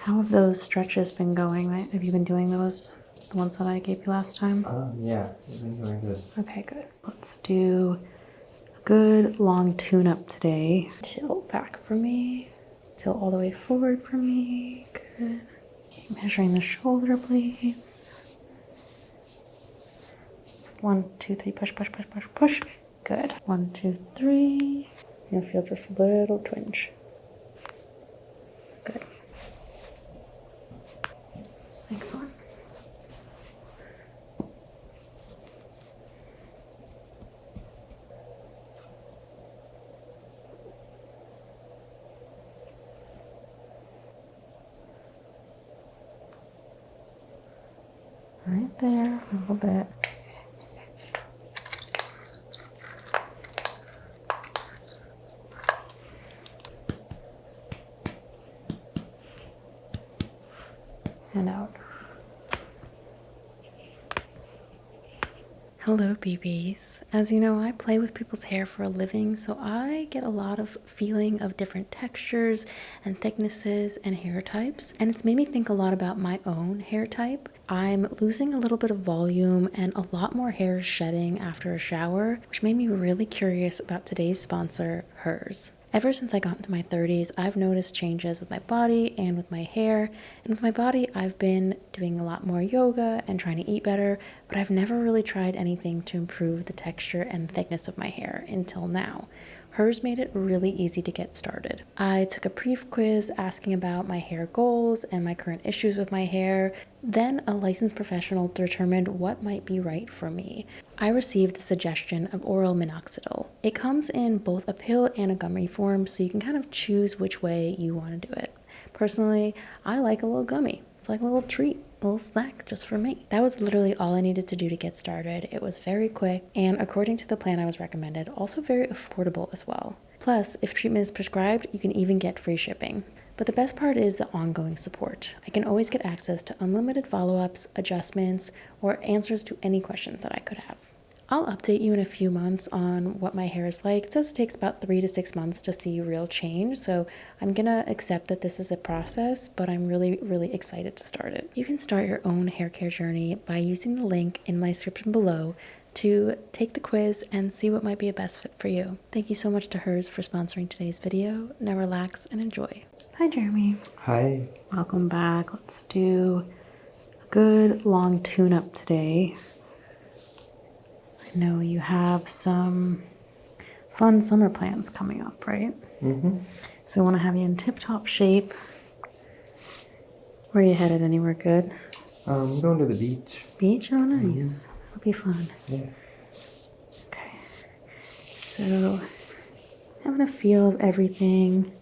How have those stretches been going? Have you been doing those? The ones that I gave you last time? Yeah, they've been going good. Okay, good. Let's do a good long tune-up today. Tilt back for me. Tilt all the way forward for me. Good. Keep measuring the shoulder blades. 1, 2, 3, push, push, push, push, push. Good. 1, 2, 3. You'll feel just a little twinge. Good. Excellent. Right there, a little bit. And out. Hello, BBs. As you know, I play with people's hair for a living, so I get a lot of feeling of different textures and thicknesses and hair types, and it's made me think a lot about my own hair type. I'm losing a little bit of volume and a lot more hair shedding after a shower, which made me really curious about today's sponsor, hers. Ever since I got into my 30s, I've noticed changes with my body and with my hair. And with my body, I've been doing a lot more yoga and trying to eat better, but I've never really tried anything to improve the texture and thickness of my hair until now. Hers made it really easy to get started. I took a brief quiz asking about my hair goals and my current issues with my hair. Then a licensed professional determined what might be right for me. I received the suggestion of oral minoxidil. It comes in both a pill and a gummy form, so you can kind of choose which way you want to do it. Personally, I like a little gummy. It's like a little treat, a little snack just for me. That was literally all I needed to do to get started. It was very quick, and according to the plan I was recommended, also very affordable as well. Plus, if treatment is prescribed, you can even get free shipping. But the best part is the ongoing support. I can always get access to unlimited follow-ups, adjustments, or answers to any questions that I could have. I'll update you in a few months on what my hair is like. It says it takes about 3 to 6 months to see real change, so I'm gonna accept that this is a process, but I'm really, really excited to start it. You can start your own hair care journey by using the link in my description below to take the quiz and see what might be a best fit for you. Thank you so much to hers for sponsoring today's video. Now relax and enjoy. Hi, Jeremy. Hi. Welcome back. Let's do a good long tune-up today. I know you have some fun summer plans coming up, right? Mm-hmm. So we want to have you in tip-top shape. Where are you headed? Anywhere good? I'm going to the beach. Beach? Oh, nice. That'll be fun. Yeah. Okay. So having a feel of everything,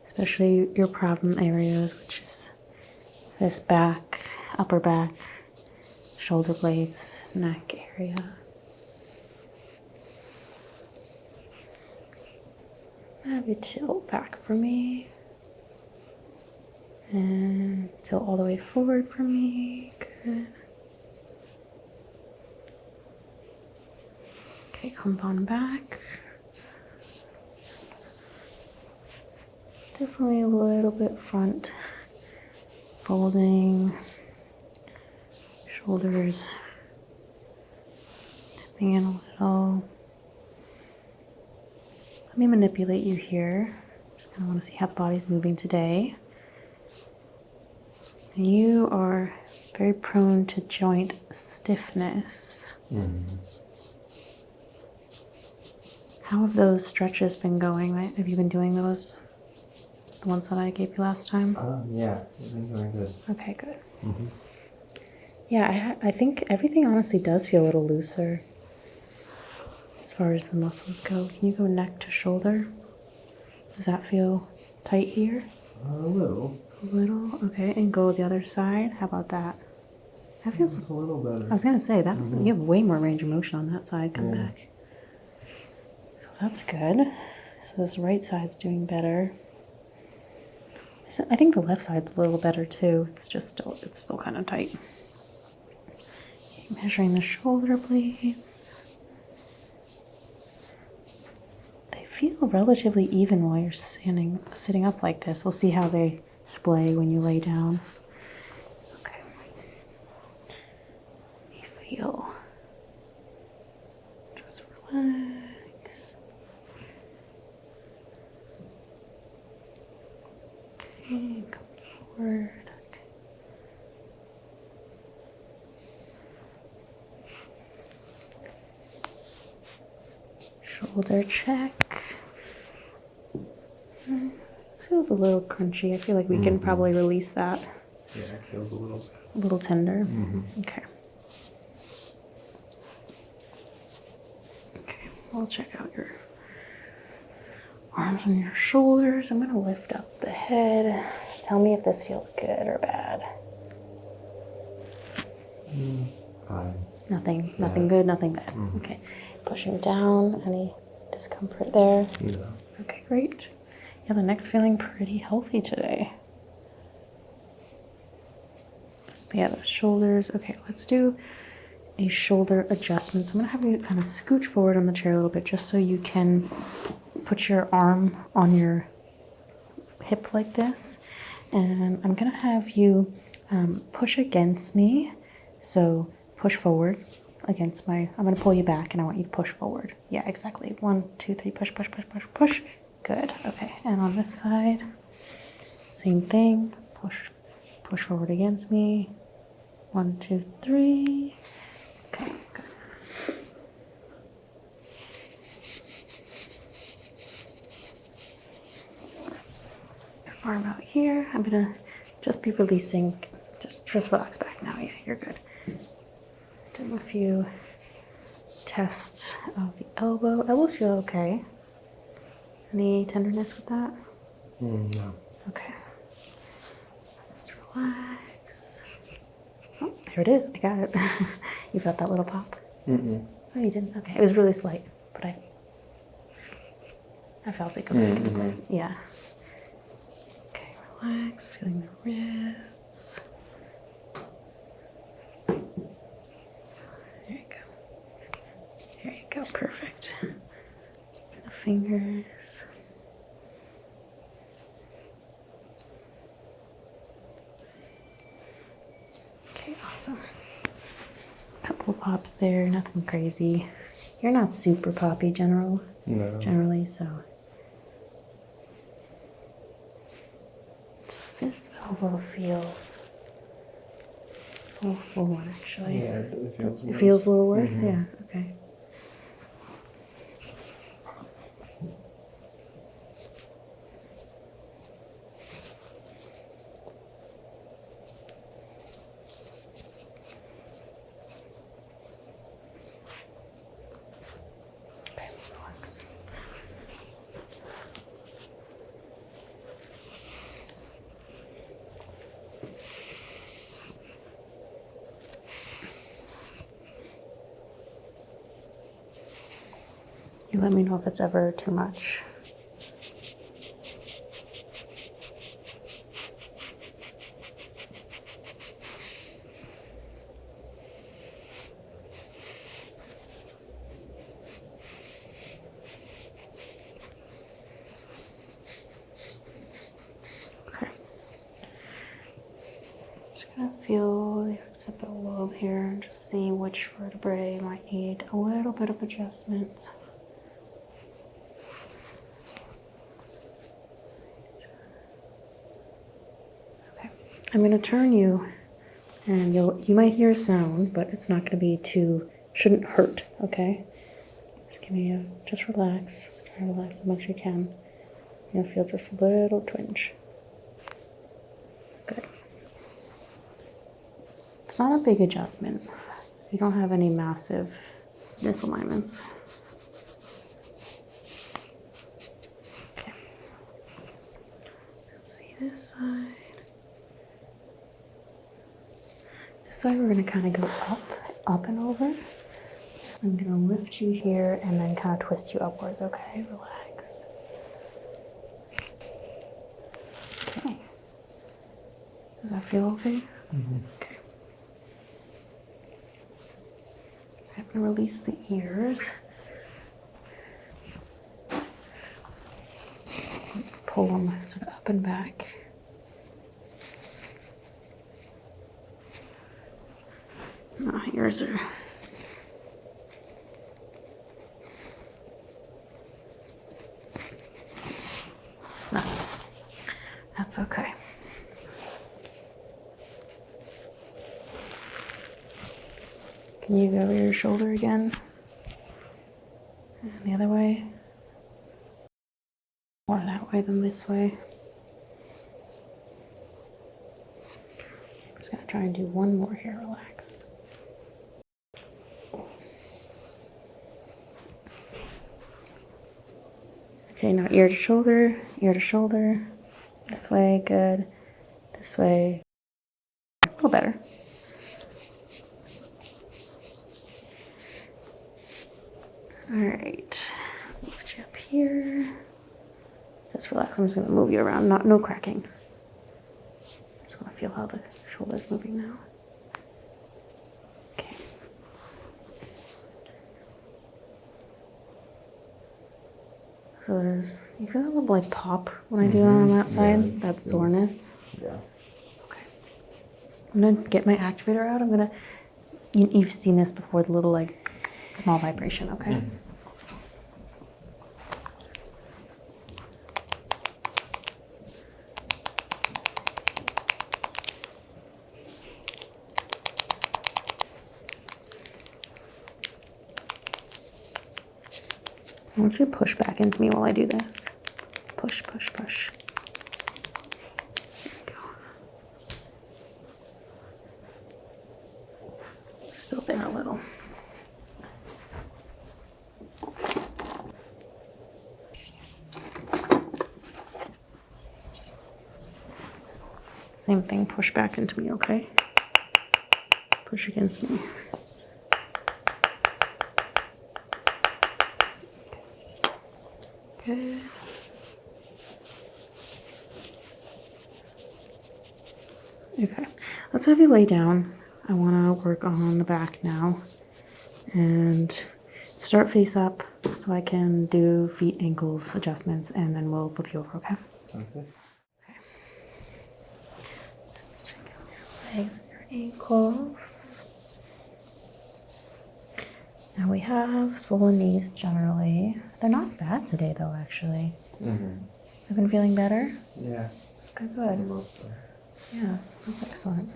especially your problem areas, which is this back, upper back, shoulder blades, neck area. Have you tilt back for me. And tilt all the way forward for me. Good. Okay, come on back. Definitely a little bit front. Folding. Shoulders. Tipping in a little. Let me manipulate you here. Just kind of want to see how the body's moving today. You are very prone to joint stiffness. How have those stretches been going? Have you been doing those? The ones that I gave you last time? Yeah, they've been going good. Okay, good. Yeah, I think everything honestly does feel a little looser as far as the muscles go. Can you go neck to shoulder? Does that feel tight here? A little. A little? Okay, and go the other side. How about that? That feels a little better. I was gonna say that you have way more range of motion on that side. Come back. So that's good. So this right side's doing better. So I think the left side's a little better too. It's still kind of tight. Okay, measuring the shoulder blades. They feel relatively even while you're sitting up like this. We'll see how they splay when you lay down. Okay. You feel. Just relax. Okay, come forward. Okay. Shoulder check. This feels a little crunchy. I feel like we can probably release that. Yeah, it feels a little. A little tender. Mm-hmm. Okay. Okay, we'll check out your arms and your shoulders. I'm going to lift up the head. Tell me if this feels good or bad. Fine. Nothing Yeah. good, nothing bad. Okay. Pushing down. Any discomfort there? No. Okay, great. Yeah, the neck's feeling pretty healthy today. Yeah, the shoulders. Okay, let's do a shoulder adjustment. So I'm gonna have you kind of scooch forward on the chair a little bit just so you can put your arm on your hip like this. And I'm gonna have you push against me. So push forward against my, I'm gonna pull you back and I want you to push forward. Yeah, exactly. 1, 2, 3, push, push, push, push, push. Good, okay. And on this side, same thing. Push forward against me. 1, 2, 3. Okay, good. Arm out here. I'm gonna just be releasing, just relax back now. Yeah, you're good. Doing a few tests of the elbow. Elbows feel okay. Any tenderness with that? No. Okay. Just relax. Oh, there it is. I got it. You felt that little pop? Mm-mm. Oh, you didn't? Okay. It was really slight, but I felt it go back in a bit. Yeah. Okay, relax. Feeling the wrists. There you go. There you go. Perfect. The fingers. Okay, awesome. Couple pops there, nothing crazy. You're not super poppy generally, so. This elbow feels a little swollen, actually. Yeah, it feels worse. It feels a little worse? Yeah, okay. Okay, relax. You let me know if it's ever too much. Okay. Just gonna feel the occipital lobe here and just see which vertebrae might need a little bit of adjustment. I'm going to turn you, and you might hear a sound, but it's not going to be shouldn't hurt, okay? Just relax. Try to relax as much as you can. You'll feel just a little twinge. Good. It's not a big adjustment. You don't have any massive misalignments. Okay. Let's see this side. So we're going to kind of go up and over. So I'm going to lift you here and then kind of twist you upwards, okay? Relax. Okay. Does that feel okay? Okay. I'm going to release the ears. Pull them sort of up and back. No, yours are... No, that's okay. Can you go over your shoulder again? And the other way? More that way than this way. I'm just gonna try and do one more here, relax. Okay, now ear to shoulder, this way, good, this way, a little better. All right, lift you up here. Just relax, I'm just gonna move you around, no cracking. Just wanna feel how the shoulder's moving now. Okay. So there's, you feel that little like pop when I do that on that side? Yeah, That's soreness. Yeah. Okay. I'm gonna get my activator out. I'm gonna, you've seen this before, the little like small vibration, okay? Mm-hmm. I want you to push back into me while I do this. Push, push, push. There we go. Still there a little. Same thing, push back into me, okay? Push against me. Good. Okay, let's have you lay down. I want to work on the back now and start face up so I can do feet, ankles, adjustments, and then we'll flip you over, okay? Sounds good. Okay. Let's check out your legs and your ankles. Now we have swollen knees generally. They're not bad today though, actually. Mm-hmm. I've been feeling better? Yeah. Okay, good. Mostly. Yeah, that's excellent.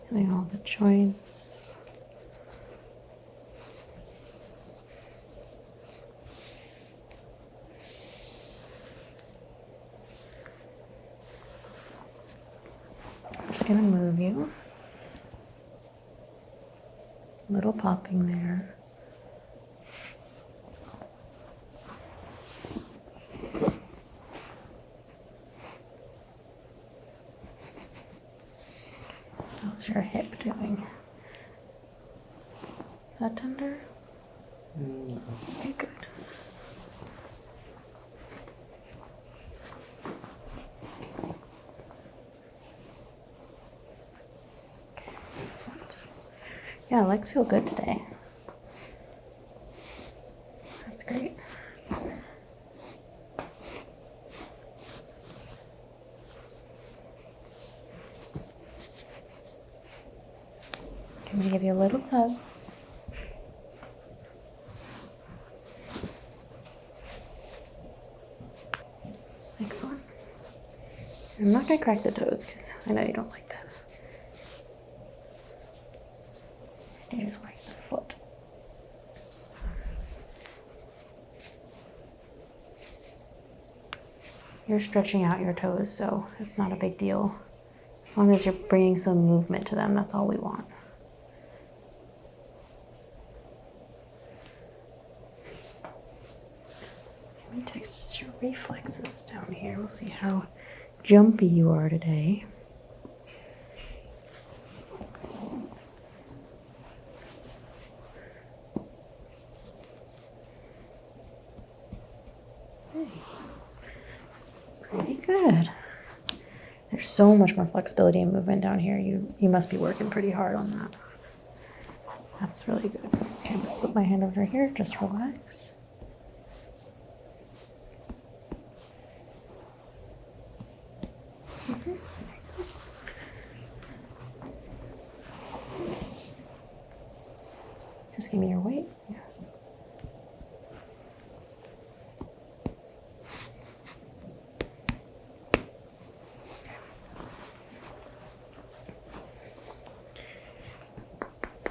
Feeling all the joints. I'm just gonna move you. Little popping there. How's your hip doing? Is that tender? No. Okay, good. Okay, excellent. Yeah, legs feel good today. That's great. I'm gonna give you a little tug. Excellent. I'm not gonna crack the toes because I know you don't like that. You just wipe the foot. You're stretching out your toes, so it's not a big deal. As long as you're bringing some movement to them, that's all we want. Let me test your reflexes down here. We'll see how jumpy you are today. Pretty good. There's so much more flexibility and movement down here. You must be working pretty hard on that. That's really good. Okay, I'm gonna slip my hand over here. Just relax. Just give me your weight. Yeah.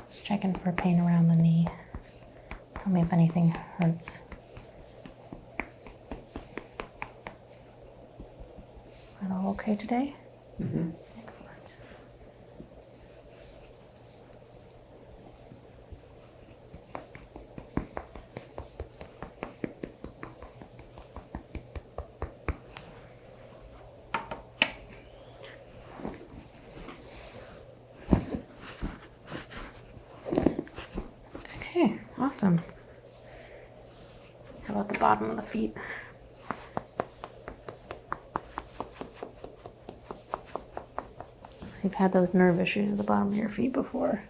Just checking for pain around the knee. Tell me if anything hurts. That all okay today? Mm-hmm. Excellent. Okay, awesome. How about the bottom of the feet? So you've had those nerve issues at the bottom of your feet before.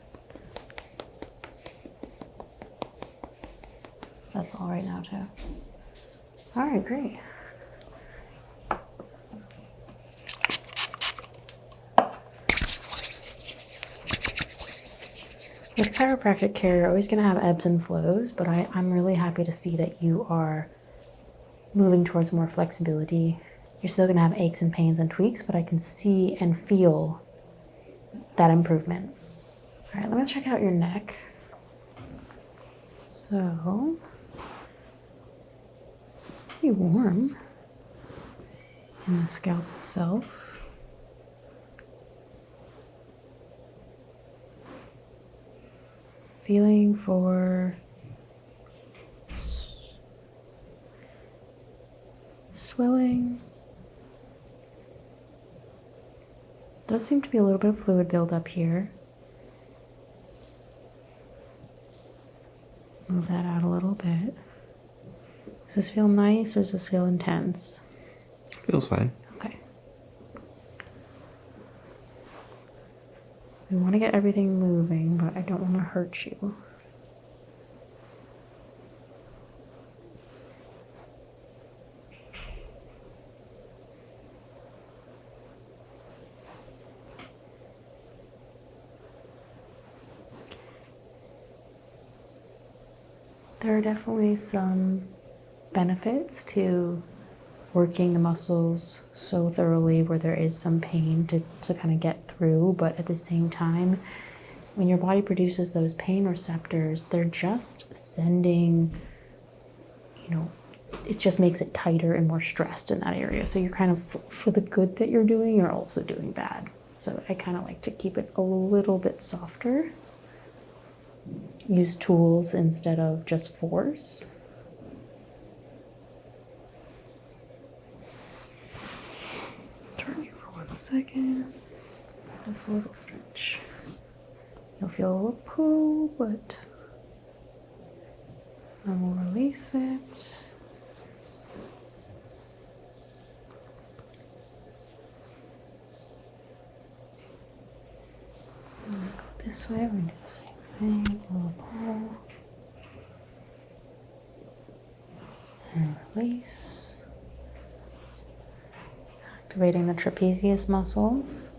That's all right now too. All right, great. With chiropractic care, you're always going to have ebbs and flows, but I'm really happy to see that you are moving towards more flexibility. You're still going to have aches and pains and tweaks, but I can see and feel that improvement. All right, let me check out your neck. So, pretty warm in the scalp itself. Feeling for swelling. Does seem to be a little bit of fluid buildup here. Move that out a little bit. Does this feel nice or does this feel intense? Feels fine. Okay. We want to get everything moving, but I don't want to hurt you. There are definitely some benefits to working the muscles so thoroughly where there is some pain to kind of get through, but at the same time, when your body produces those pain receptors, they're just sending, it just makes it tighter and more stressed in that area. So you're kind of, for the good that you're doing, you're also doing bad. So I kind of like to keep it a little bit softer. Use tools instead of just force. Turn you for 1 second. Just a little stretch. You'll feel a little pull, but then we'll release it. I'm gonna go this way, we're gonna do the same thing. A little pull. And release. Activating the trapezius muscles.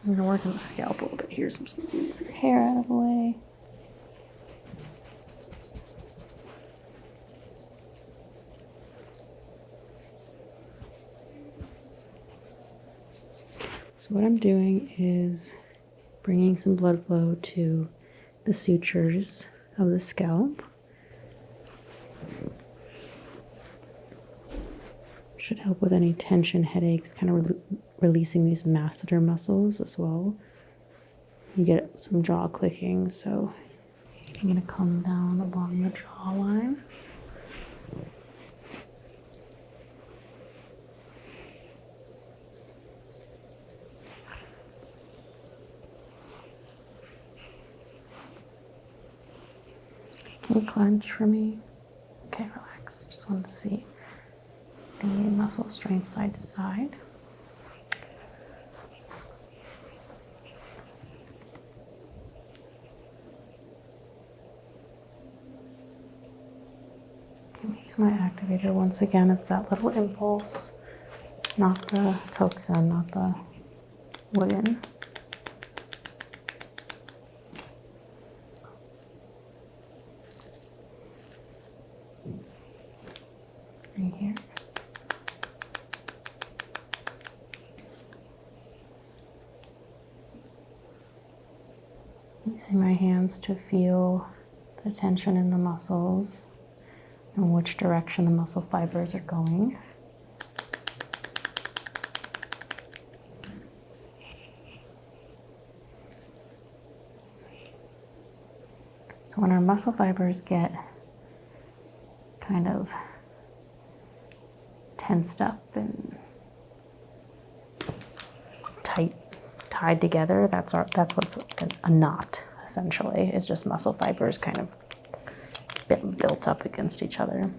I'm going to work on the scalp a little bit here, so I'm just going to move your hair out of the way. So what I'm doing is bringing some blood flow to the sutures of the scalp. Should help with any tension, headaches, kind of releasing these masseter muscles as well. You get some jaw clicking, so I'm going to come down along the jawline. Can you clench for me? Okay, relax. Just want to see the muscle strength side to side. Use my activator once again. It's that little impulse, not the toxin, not the wooden. Right here. Using my hands to feel the tension in the muscles and which direction the muscle fibers are going. So when our muscle fibers get kind of tensed up and tied together, that's what's a knot, essentially. It's just muscle fibers kind of built up against each other.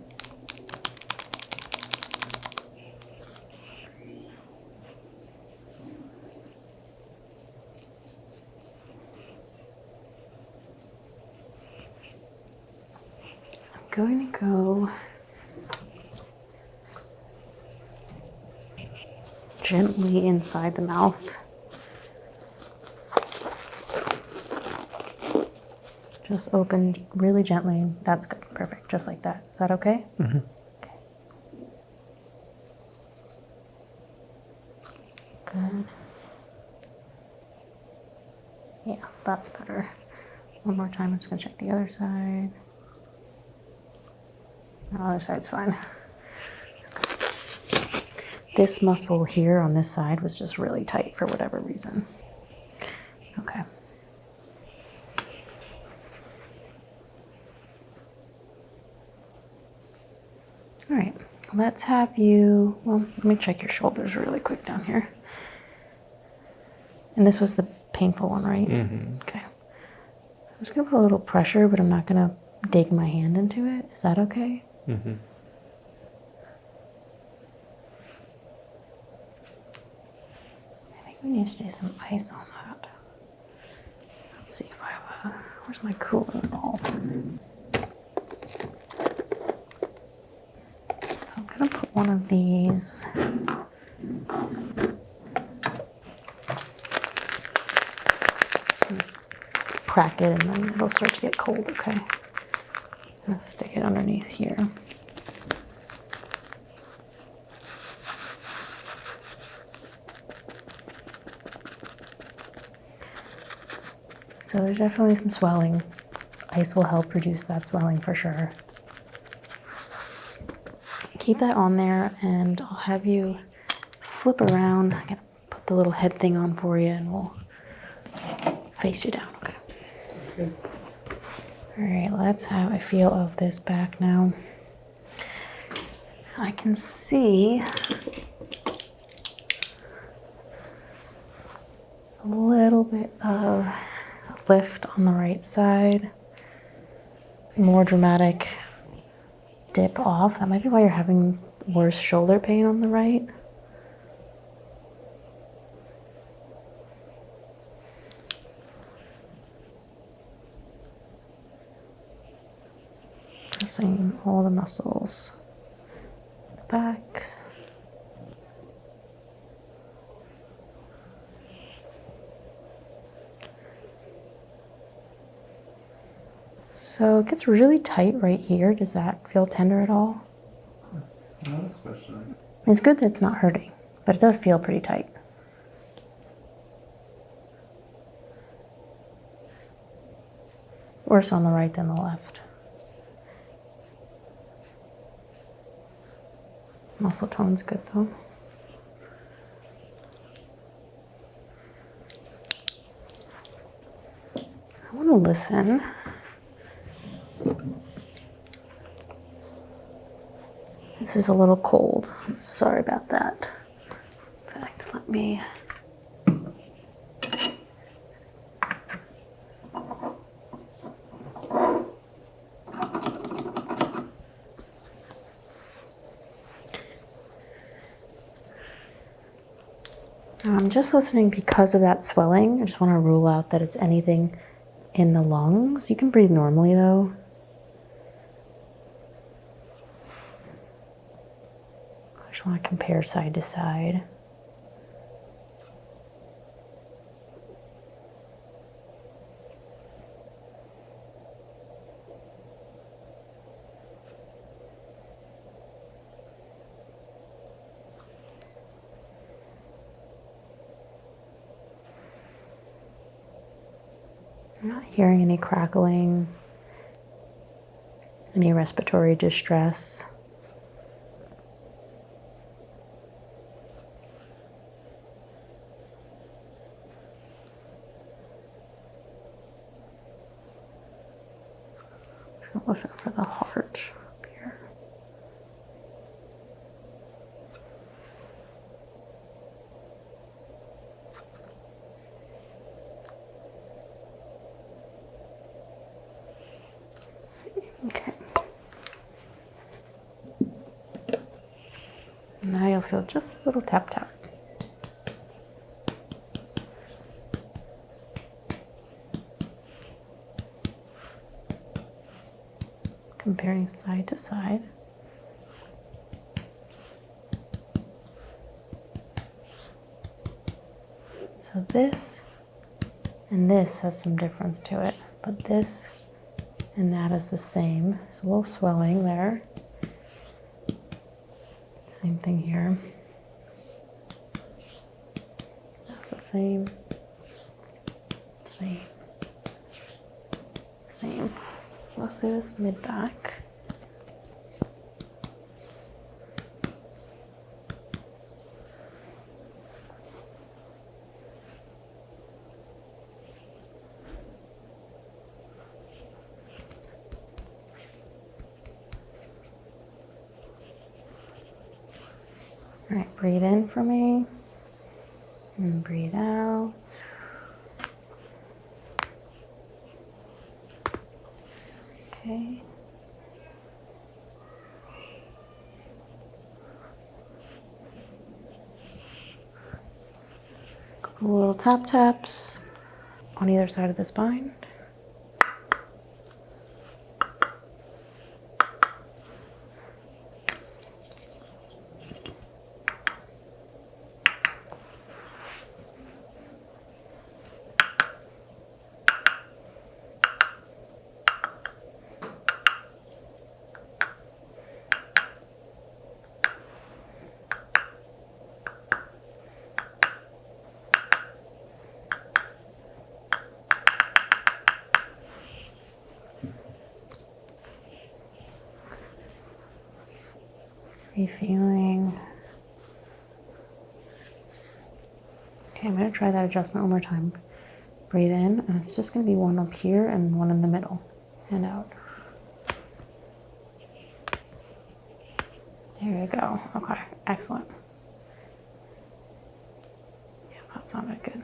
I'm going to go gently inside the mouth. Just open really gently. That's good. Perfect. Just like that. Is that okay? Mm-hmm. Okay. Good. Yeah, that's better. One more time. I'm just going to check the other side. The other side's fine. This muscle here on this side was just really tight for whatever reason. Okay. All right, let's have you, well, let me check your shoulders really quick down here. And this was the painful one, right? Mm-hmm. Okay. So I'm just gonna put a little pressure, but I'm not gonna dig my hand into it. Is that okay? Mm-hmm. I think we need to do some ice on that. Let's see if I have where's my cooling ball? I'm going to put one of these just going to crack it and then it'll start to get cold, okay? I'm going to stick it underneath here. So there's definitely some swelling. Ice will help reduce that swelling for sure. Keep that on there and I'll have you flip around. I'm gonna put the little head thing on for you and we'll face you down, okay? Okay. All right, let's have a feel of this back now. I can see a little bit of lift on the right side, more dramatic dip off. That might be why you're having worse shoulder pain on the right. Pressing all the muscles, the backs. So it gets really tight right here. Does that feel tender at all? Not especially. It's good that it's not hurting, but it does feel pretty tight. Worse on the right than the left. Muscle tone's good though. I want to listen. This is a little cold. I'm sorry about that. In fact, let me... I'm just listening because of that swelling. I just want to rule out that it's anything in the lungs. You can breathe normally though. Just want to compare side to side. I'm not hearing any crackling, any respiratory distress. Just gonna listen for the heart up here. Okay. Now you'll feel just a little tap tap. Comparing side to side. So this and this has some difference to it, but this and that is the same. There's a little swelling there. Same thing here. That's the same. Same. Same. Mostly this mid back. All right, breathe in for me and breathe out. Okay. Couple little tap taps on either side of the spine. Feeling. Okay, I'm going to try that adjustment one more time. Breathe in, and it's just going to be one up here and one in the middle, and out. There you go. Okay, excellent. Yeah, that sounded good.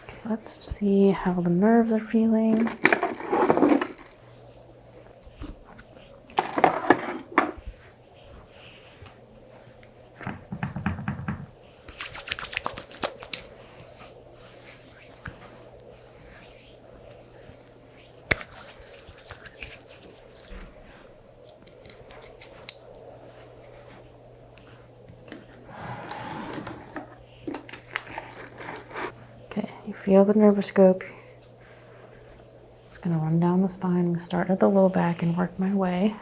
Okay, let's see how the nerves are feeling. Okay, you feel the nervoscope. It's going to run down the spine. I'm going to start at the low back and work my way.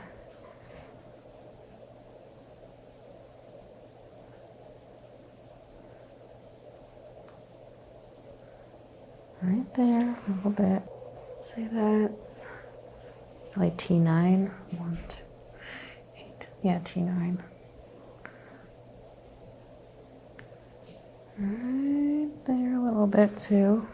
Right there, a little bit. Say that's like T9. 1, 2, 8. Yeah, T9. Right there a little bit too.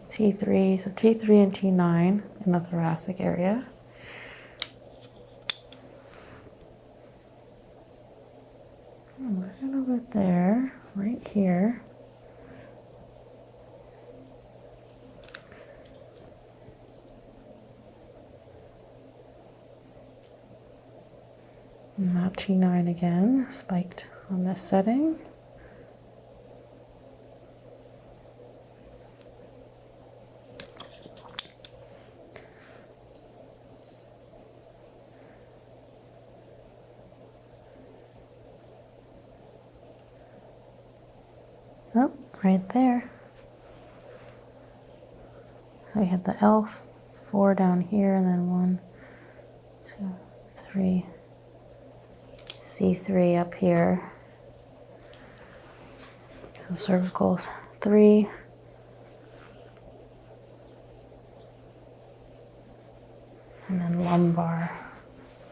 T3, so T3 and T9 in the thoracic area. A little bit there, right here. And now T9 again, spiked on this setting. Oh, right there. So we had the L4 down here, and then 1, 2, 3, C3 up here. So cervical 3. And then lumbar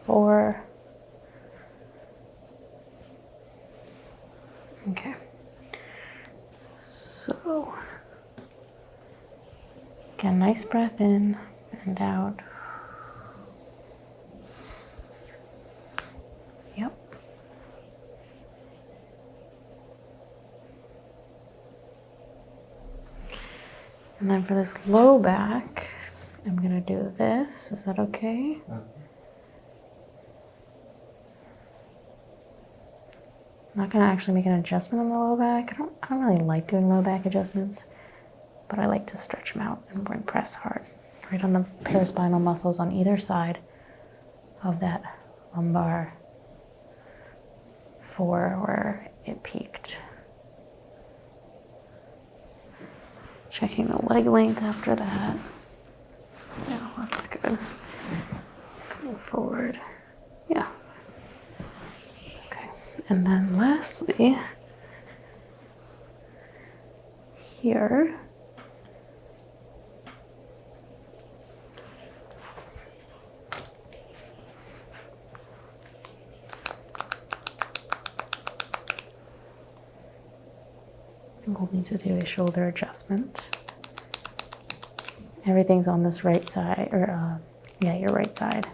4. Okay. So, get a nice breath in and out. Yep. And then for this low back, I'm going to do this. Is that okay? Okay. I'm not going to actually make an adjustment on the low back. I don't really like doing low back adjustments, but I like to stretch them out and press hard. Right on the paraspinal muscles on either side of that lumbar 4 where it peaked. Checking the leg length after that. Yeah, that's good. Going forward. Yeah. Okay. And then lastly, here, we'll need to do a shoulder adjustment. Everything's on this right side, or yeah, your right side.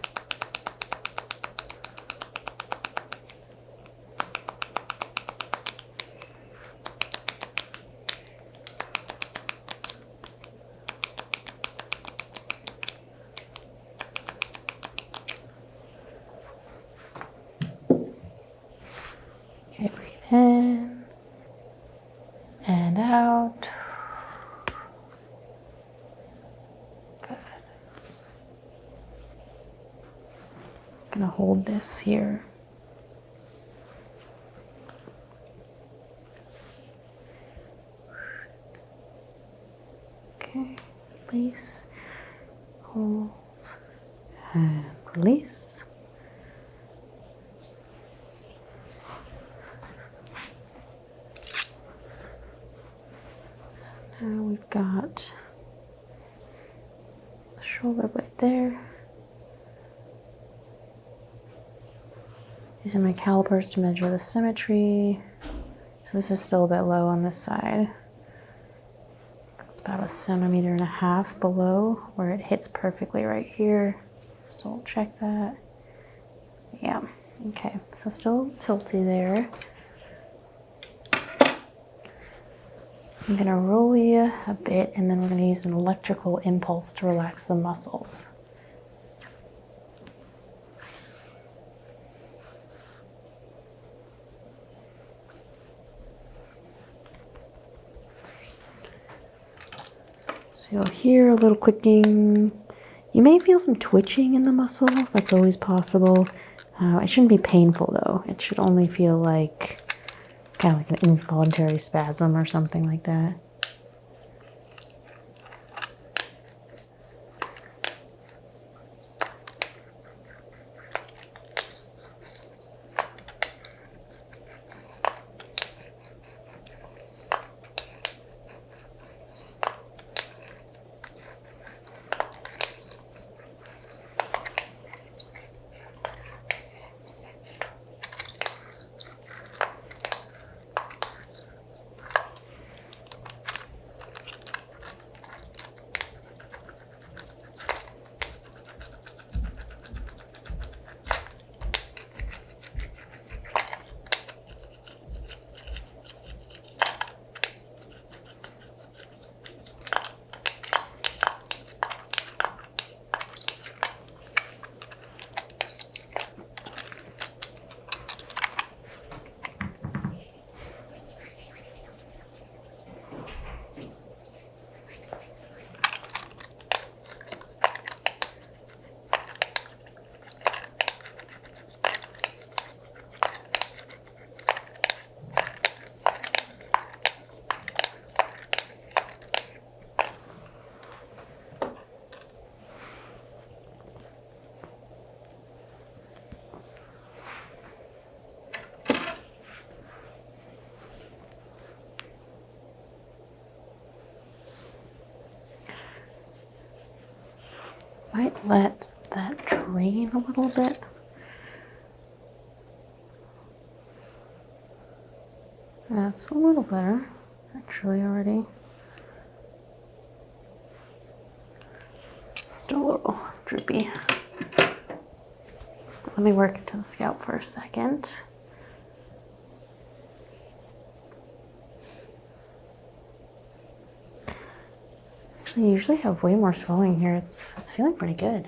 Okay, breathe in and out. Good. I'm gonna hold this here. Okay, release, hold, and release. So now we've got the shoulder blade there. Using my calipers to measure the symmetry. So this is still a bit low on this side. It's about 1.5 centimeters below where it hits perfectly right here. Still check that. Yeah, okay, so still tilty there. I'm gonna roll you a bit and then we're gonna use an electrical impulse to relax the muscles. So you'll hear a little clicking. You may feel some twitching in the muscle. That's always possible. It shouldn't be painful though. It should only feel like kind of like an involuntary spasm or something like that. might let that drain a little bit. That's a little better, actually, already. Still a little droopy. Let me work into the scalp for a second. Actually, I usually have way more swelling here. It's feeling pretty good.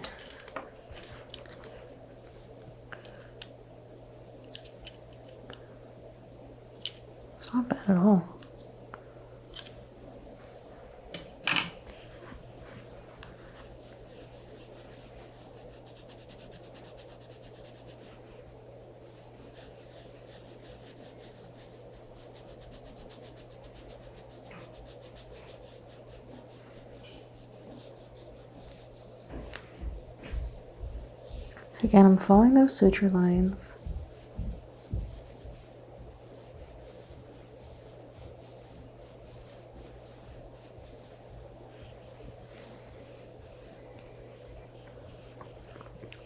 It's not bad at all. So again, I'm following those suture lines.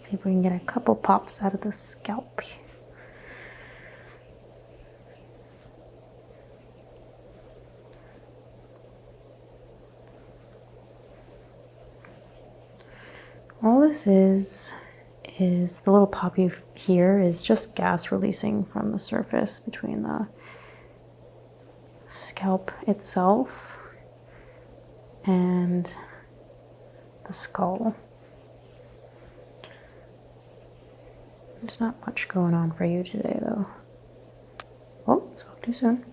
See if we can get a couple pops out of the scalp. All this is the little pop here is just gas releasing from the surface between the scalp itself and the skull. There's not much going on for you today, though. Oh, spoke too soon.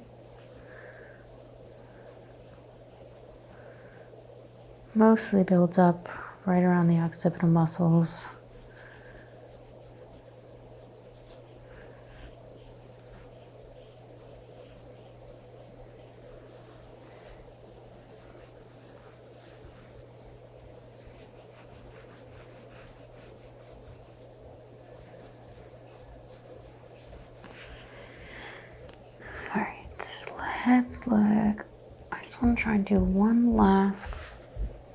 Mostly builds up right around the occipital muscles. Let's look. I just want to try and do one last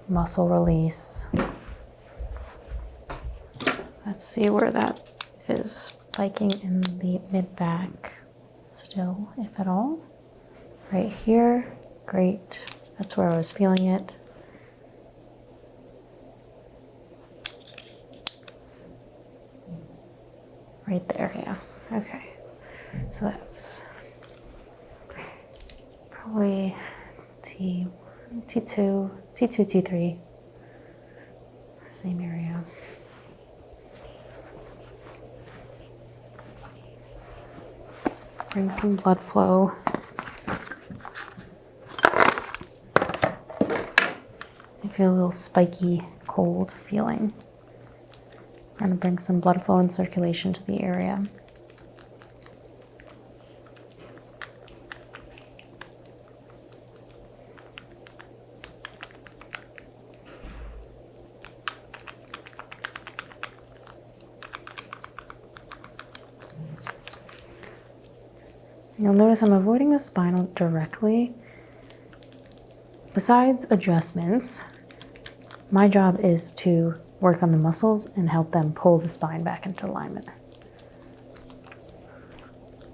muscle release. Let's see where that is spiking in the mid-back still, if at all. Right here, great. That's where I was feeling it. Right there, yeah. Okay. So that's probably T1, T2, T2, T3. Same area. Bring some blood flow. I feel a little spiky, cold feeling. I'm going to bring some blood flow and circulation to the area. You'll notice I'm avoiding the spinal directly. Besides adjustments, my job is to work on the muscles and help them pull the spine back into alignment.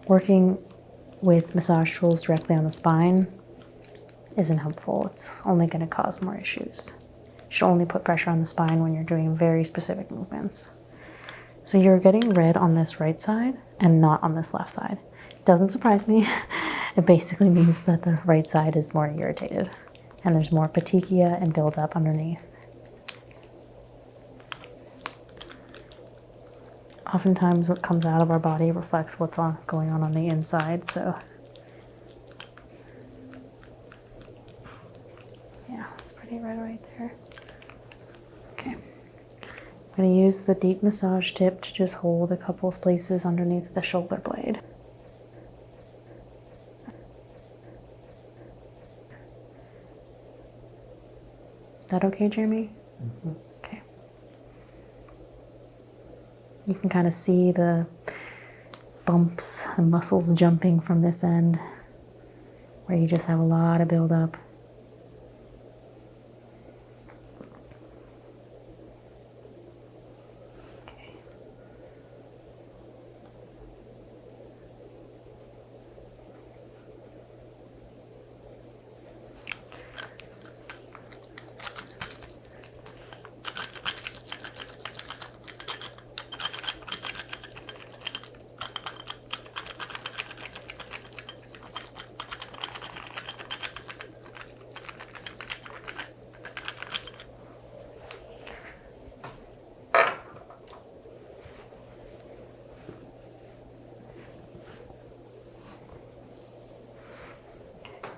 Working with massage tools directly on the spine isn't helpful. It's only going to cause more issues. You should only put pressure on the spine when you're doing very specific movements. So you're getting red on this right side and not on this left side. Doesn't surprise me. It basically means that the right side is more irritated and there's more petechia and buildup underneath. Oftentimes what comes out of our body reflects what's going on the inside, so yeah, it's pretty red right there. Okay. I'm going to use the deep massage tip to just hold a couple of places underneath the shoulder blade. Is that okay, Jeremy? Mm-hmm. Okay. You can kind of see the bumps, the muscles jumping from this end, where you just have a lot of buildup.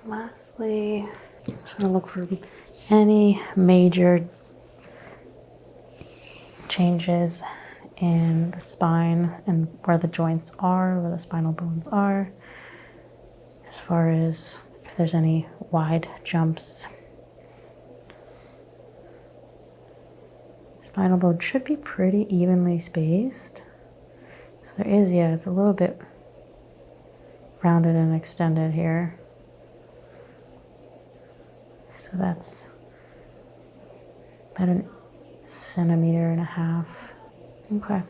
Lastly, just want to look for any major changes in the spine and where the joints are, where the spinal bones are, as far as if there's any wide jumps. Spinal bone should be pretty evenly spaced. So there is, yeah, it's a little bit rounded and extended here. So that's about a centimeter and a half. Okay.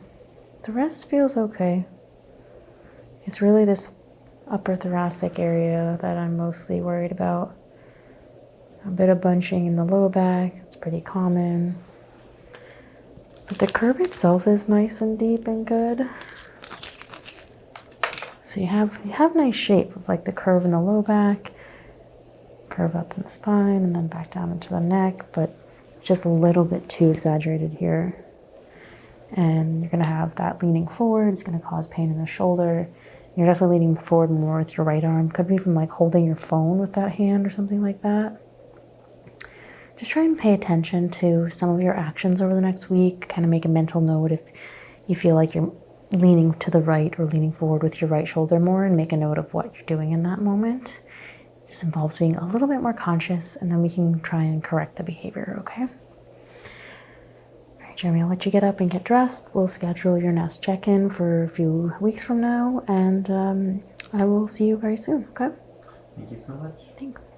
The rest feels okay. It's really this upper thoracic area that I'm mostly worried about. A bit of bunching in the low back, it's pretty common. But the curve itself is nice and deep and good. So you have nice shape of like the curve in the low back, curve up in the spine, and then back down into the neck, but it's just a little bit too exaggerated here. And you're gonna have that leaning forward, it's gonna cause pain in the shoulder. You're definitely leaning forward more with your right arm. Could be from like holding your phone with that hand or something like that. Just try and pay attention to some of your actions over the next week. Kind of make a mental note if you feel like you're leaning to the right or leaning forward with your right shoulder more, and make a note of what you're doing in that moment. It just involves being a little bit more conscious, and then we can try and correct the behavior, okay? All right, Jeremy, I'll let you get up and get dressed. We'll schedule your next check-in for a few weeks from now, and I will see you very soon, okay? Thank you so much. Thanks.